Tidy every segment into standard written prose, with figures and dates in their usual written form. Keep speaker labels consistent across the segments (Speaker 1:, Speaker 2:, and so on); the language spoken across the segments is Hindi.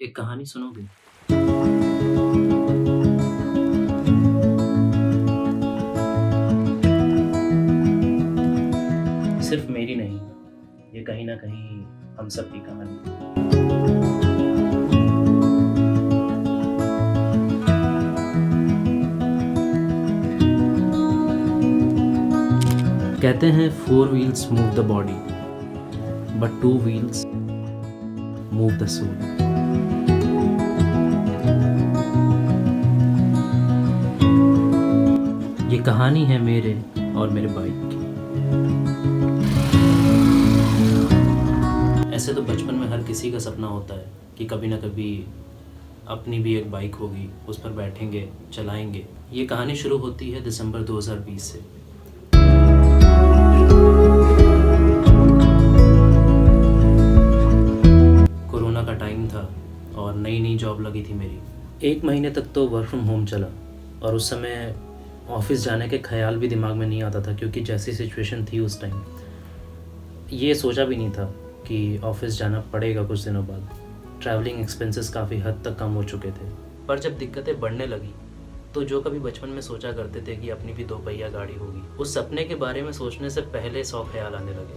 Speaker 1: एक कहानी सुनोगे? सिर्फ मेरी नहीं, ये कहीं न कहीं हम सब की कहानी है। कहते हैं 4 wheels move the body, but 2 wheels move the soul. ये कहानी है मेरे और मेरे बाइक की। ऐसे तो बचपन में हर किसी का सपना होता है कि कभी ना कभी अपनी भी एक बाइक होगी, उस पर बैठेंगे, चलाएंगे। ये कहानी शुरू होती है दिसंबर 2020 से। कोरोना का टाइम था और नई नई जॉब लगी थी मेरी। 1 महीने तक तो वर्क फ्रॉम होम चला और उस समय ऑफिस जाने के ख्याल भी दिमाग में नहीं आता था, क्योंकि जैसी सिचुएशन थी उस टाइम ये सोचा भी नहीं था कि ऑफिस जाना पड़ेगा कुछ दिनों बाद। ट्रैवलिंग एक्सपेंसेस काफ़ी हद तक कम हो चुके थे। पर जब दिक्कतें बढ़ने लगी तो जो कभी बचपन में सोचा करते थे कि अपनी भी 2 पहिया गाड़ी होगी, उस सपने के बारे में सोचने से पहले 100 ख्याल आने लगे।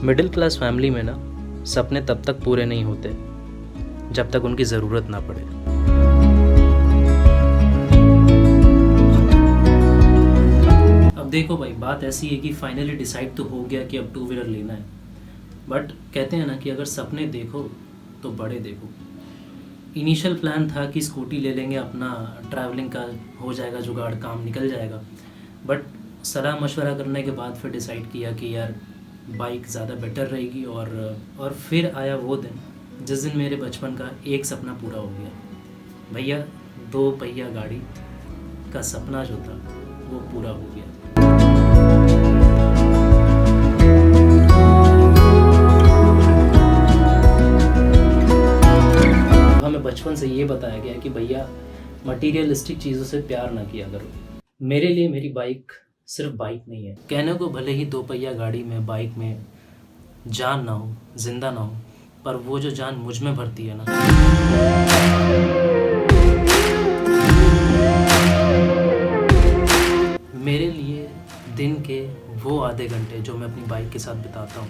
Speaker 1: मिडिल क्लास फैमिली में ना सपने तब तक पूरे नहीं होते जब तक उनकी ज़रूरत ना पड़े। अब देखो भाई, बात ऐसी है कि फाइनली डिसाइड तो हो गया कि अब 2 व्हीलर लेना है। बट कहते हैं ना कि अगर सपने देखो तो बड़े देखो। इनिशियल प्लान था कि स्कूटी ले लेंगे, अपना ट्रैवलिंग का हो जाएगा जुगाड़, काम निकल जाएगा। बट सलाह मशवरा करने के बाद फिर डिसाइड किया कि यार बाइक ज़्यादा बेटर रहेगी। और फिर आया वो दिन जिस दिन मेरे बचपन का एक सपना पूरा हो गया। भैया 2 पहिया गाड़ी का सपना जो था वो पूरा हो गया। हमें बचपन से ये बताया गया कि भैया मटीरियलिस्टिक चीज़ों से प्यार ना किया करो। मेरे लिए मेरी बाइक सिर्फ बाइक नहीं है। कहने को भले ही 2 पहिया गाड़ी में, बाइक में जान ना हो, जिंदा ना हो, पर वो जो जान मुझ में भरती है ना, मेरे लिए दिन के वो आधे घंटे जो मैं अपनी बाइक के साथ बिताता हूँ,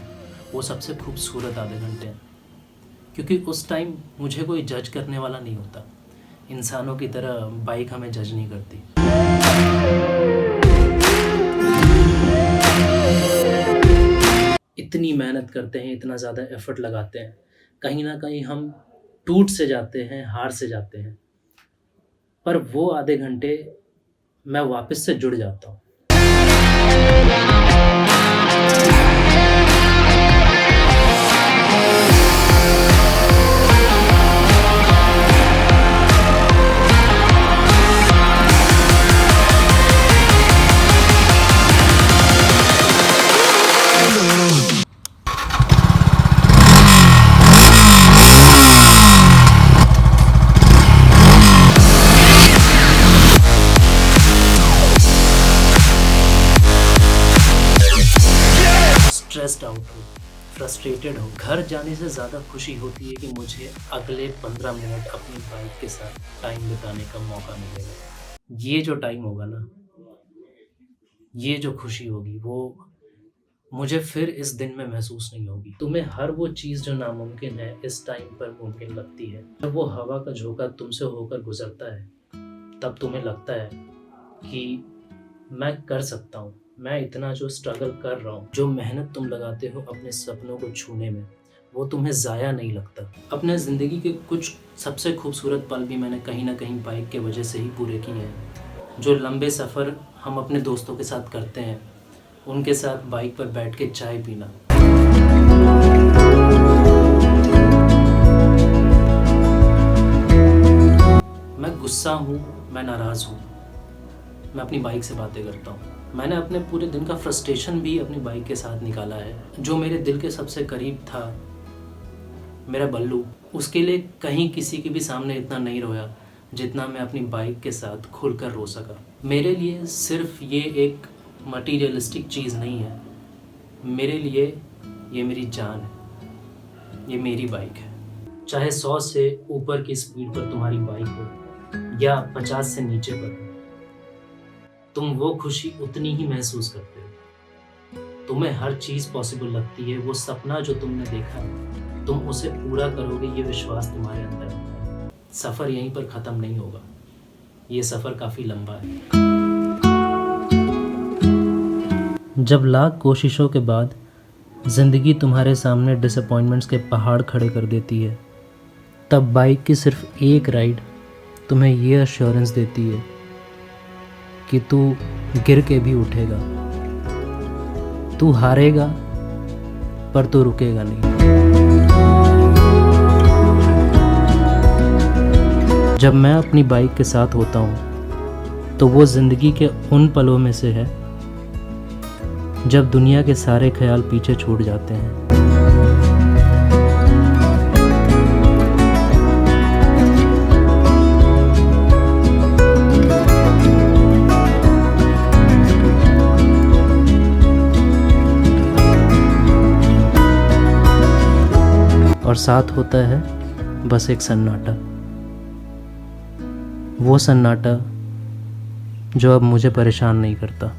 Speaker 1: वो सबसे खूबसूरत आधे घंटे हैं। क्योंकि उस टाइम मुझे कोई जज करने वाला नहीं होता। इंसानों की तरह बाइक हमें जज नहीं करती। इतनी मेहनत करते हैं, इतना ज़्यादा एफर्ट लगाते हैं, कहीं ना कहीं हम टूट से जाते हैं, हार से जाते हैं, पर वो आधे घंटे मैं वापस से जुड़ जाता हूँ। स्ट्रेस्ड आउट हो, फ्रस्ट्रेटेड हो, घर जाने से ज़्यादा खुशी होती है कि मुझे अगले 15 मिनट अपनी बाइक के साथ टाइम बिताने का मौका मिलेगा। ये जो टाइम होगा ना, ये जो खुशी होगी, वो मुझे फिर इस दिन में महसूस नहीं होगी। तुम्हें हर वो चीज़ जो नामुमकिन है इस टाइम पर मुमकिन लगती है। जब वो हवा का झोंका तुमसे होकर गुजरता है, तब तुम्हें लगता है कि मैं कर सकता हूँ। मैं इतना जो स्ट्रगल कर रहा हूँ, जो मेहनत तुम लगाते हो अपने सपनों को छूने में, वो तुम्हें ज़ाया नहीं लगता। अपने ज़िंदगी के कुछ सबसे खूबसूरत पल भी मैंने कहीं ना कहीं बाइक के वजह से ही पूरे किए हैं। जो लंबे सफ़र हम अपने दोस्तों के साथ करते हैं, उनके साथ बाइक पर बैठ के चाय पीना। मैं गुस्सा हूँ, मैं नाराज़ हूँ, मैं अपनी बाइक से बातें करता हूँ। मैंने अपने पूरे दिन का फ्रस्ट्रेशन भी अपनी बाइक के साथ निकाला है। जो मेरे दिल के सबसे करीब था, मेरा बल्लू, उसके लिए कहीं किसी के भी सामने इतना नहीं रोया जितना मैं अपनी बाइक के साथ खुलकर रो सका। मेरे लिए सिर्फ ये एक मटीरियलिस्टिक चीज़ नहीं है, मेरे लिए ये मेरी जान है। ये मेरी बाइक है। चाहे 100 से ऊपर की स्पीड पर तुम्हारी बाइक हो या 50 से नीचे पर हो, तुम वो खुशी उतनी ही महसूस करते हो। तुम्हें हर चीज़ पॉसिबल लगती है। वो सपना जो तुमने देखा है, तुम उसे पूरा करोगे, ये विश्वास तुम्हारे अंदर आता है। सफ़र यहीं पर ख़त्म नहीं होगा। ये सफ़र काफ़ी लंबा है। जब लाख कोशिशों के बाद ज़िंदगी तुम्हारे सामने डिसअपॉइंटमेंट्स के पहाड़ खड़े कर देती है, तब बाइक की सिर्फ एक राइड तुम्हें ये अश्योरेंस देती है कि तू गिर के भी उठेगा, तू हारेगा पर तू रुकेगा नहीं। जब मैं अपनी बाइक के साथ होता हूँ तो वो ज़िंदगी के उन पलों में से है जब दुनिया के सारे ख्याल पीछे छूट जाते हैं। और साथ होता है बस एक सन्नाटा, वो सन्नाटा जो अब मुझे परेशान नहीं करता।